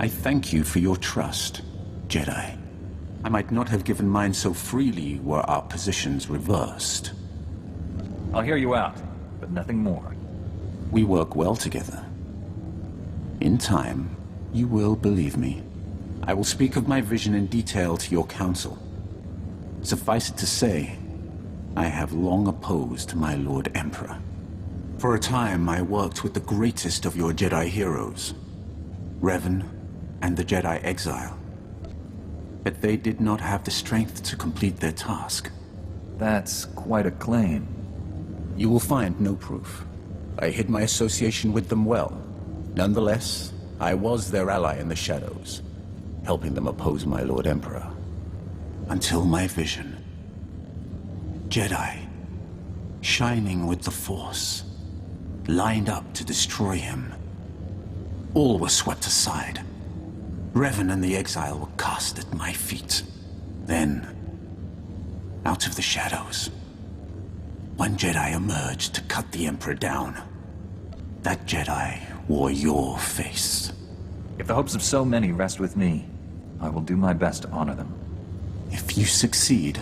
I thank you for your trust, Jedi. I might not have given mine so freely were our positions reversed. I'll hear you out, but nothing more. We work well together. In time, you will believe me. I will speak of my vision in detail to your council. Suffice it to say, I have long opposed my Lord Emperor. For a time, I worked with the greatest of your Jedi heroes, Revan and the Jedi Exile. But they did not have the strength to complete their task. That's quite a claim. You will find no proof. I hid my association with them well. Nonetheless, I was their ally in the shadows, helping them oppose my Lord Emperor. Until my vision. Jedi, shining with the Force, lined up to destroy him. All were swept aside. Revan and the Exile were cast at my feet. Then, out of the shadows, one Jedi emerged to cut the Emperor down. That Jedi wore your face. If the hopes of so many rest with me, I will do my best to honor them. If you succeed,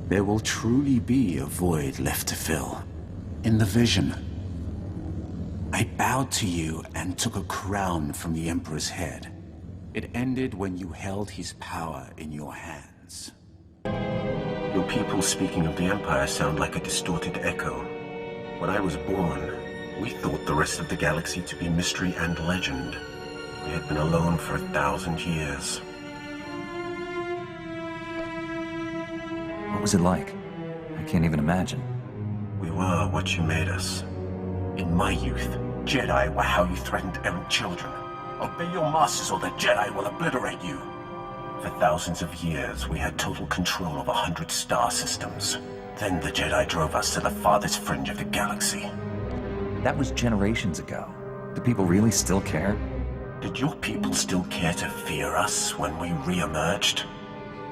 there will truly be a void left to fill. In the vision, I bowed to you and took a crown from the Emperor's head. It ended when you held his power in your hands. Your people speaking of the Empire sound like a distorted echo. When I was born, we thought the rest of the galaxy to be mystery and legend. We had been alone for 1,000 years. What was it like? I can't even imagine. We were what you made us. In my youth, Jedi were how you threatened errant children. Obey your masters or the Jedi will obliterate you. For thousands of years, we had total control of 100 star systems. Then the Jedi drove us to the farthest fringe of the galaxy. That was generations ago. Do people really still care? Did your people still care to fear us when we re-emerged?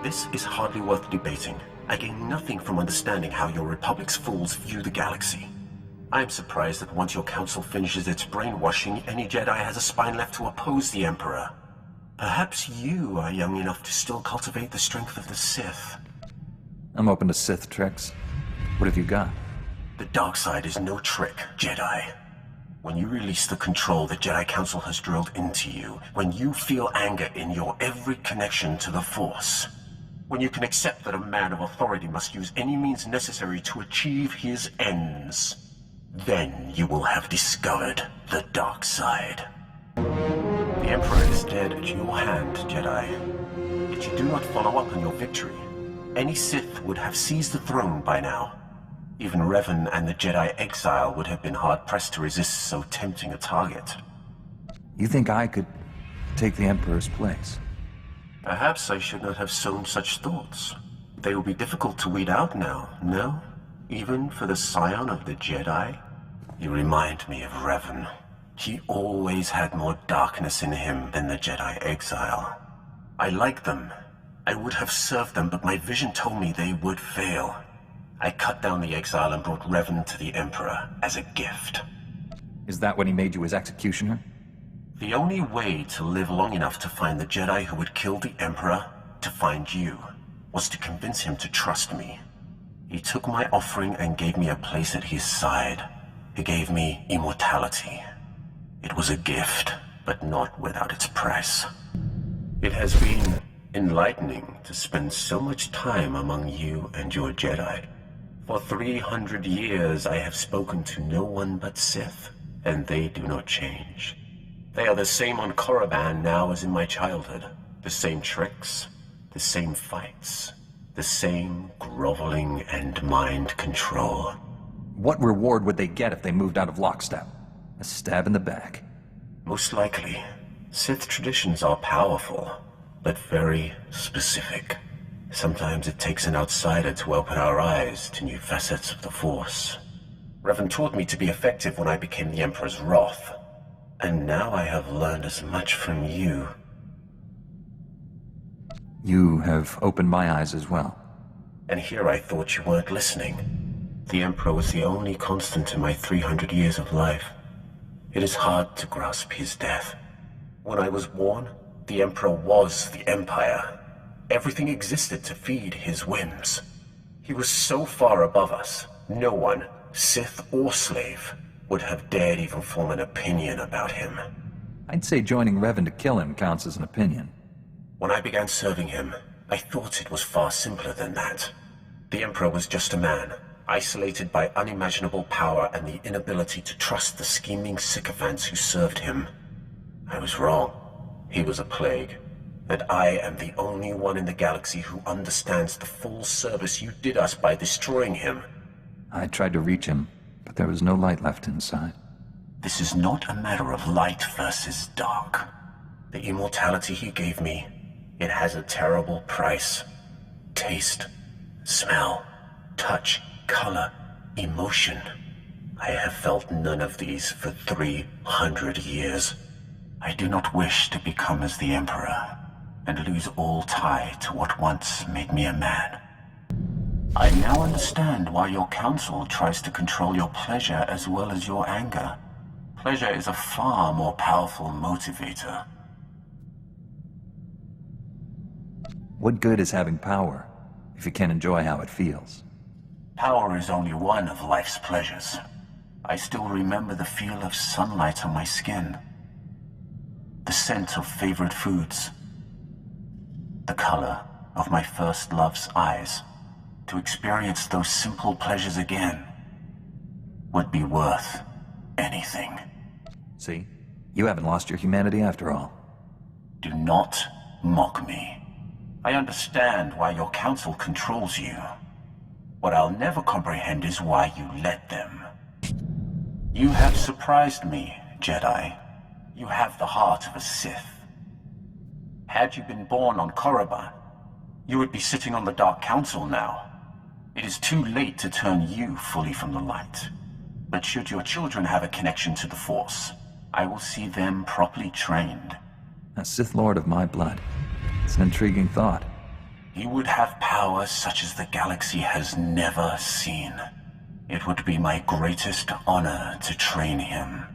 This is hardly worth debating. I gain nothing from understanding how your Republic's fools view the galaxy. I am surprised that once your council finishes its brainwashing, any Jedi has a spine left to oppose the Emperor. Perhaps you are young enough to still cultivate the strength of the Sith. I'm open to Sith tricks. What have you got? The dark side is no trick, Jedi. When you release the control the Jedi Council has drilled into you, when you feel anger in your every connection to the Force, when you can accept that a man of authority must use any means necessary to achieve his ends, then you will have discovered the dark side. The Emperor is dead at your hand, Jedi. Yet you do not follow up on your victory. Any Sith would have seized the throne by now. Even Revan and the Jedi Exile would have been hard-pressed to resist so tempting a target. You think I could take the Emperor's place? Perhaps I should not have sown such thoughts. They will be difficult to weed out now, no? Even for the scion of the Jedi? You remind me of Revan. He always had more darkness in him than the Jedi Exile. I like them. I would have served them, but my vision told me they would fail. I cut down the Exile and brought Revan to the Emperor as a gift. Is that when he made you his executioner? The only way to live long enough to find the Jedi who would kill the Emperor, to find you, was to convince him to trust me. He took my offering and gave me a place at his side. He gave me immortality. It was a gift, but not without its price. It has been enlightening to spend so much time among you and your Jedi. For 300 years I have spoken to no one but Sith, and they do not change. They are the same on Korriban now as in my childhood. The same tricks, the same fights, the same groveling and mind control. What reward would they get if they moved out of lockstep? A stab in the back. Most likely. Sith traditions are powerful, but very specific. Sometimes it takes an outsider to open our eyes to new facets of the Force. Revan taught me to be effective when I became the Emperor's wrath. And now I have learned as much from you. You have opened my eyes as well. And here I thought you weren't listening. The Emperor was the only constant in my 300 years of life. It is hard to grasp his death. When I was born, the Emperor was the Empire. Everything existed to feed his whims. He was so far above us, no one, Sith or slave, would have dared even form an opinion about him. I'd say joining Revan to kill him counts as an opinion. When I began serving him, I thought it was far simpler than that. The Emperor was just a man, isolated by unimaginable power and the inability to trust the scheming sycophants who served him. I was wrong. He was a plague. And I am the only one in the galaxy who understands the full service you did us by destroying him. I tried to reach him, but there was no light left inside. This is not a matter of light versus dark. The immortality he gave me, it has a terrible price. Taste, smell, touch, color, emotion. I have felt none of these for 300 years. I do not wish to become as the Emperor, and lose all tie to what once made me a man. I now understand why your council tries to control your pleasure as well as your anger. Pleasure is a far more powerful motivator. What good is having power if you can't enjoy how it feels? Power is only one of life's pleasures. I still remember the feel of sunlight on my skin, the scent of favorite foods, the color of my first love's eyes. To experience those simple pleasures again would be worth anything. See? You haven't lost your humanity after all. Do not mock me. I understand why your council controls you. What I'll never comprehend is why you let them. You have surprised me, Jedi. You have the heart of a Sith. Had you been born on Korriban, you would be sitting on the Dark Council now. It is too late to turn you fully from the light. But should your children have a connection to the Force, I will see them properly trained. A Sith Lord of my blood. It's an intriguing thought. He would have power such as the galaxy has never seen. It would be my greatest honor to train him.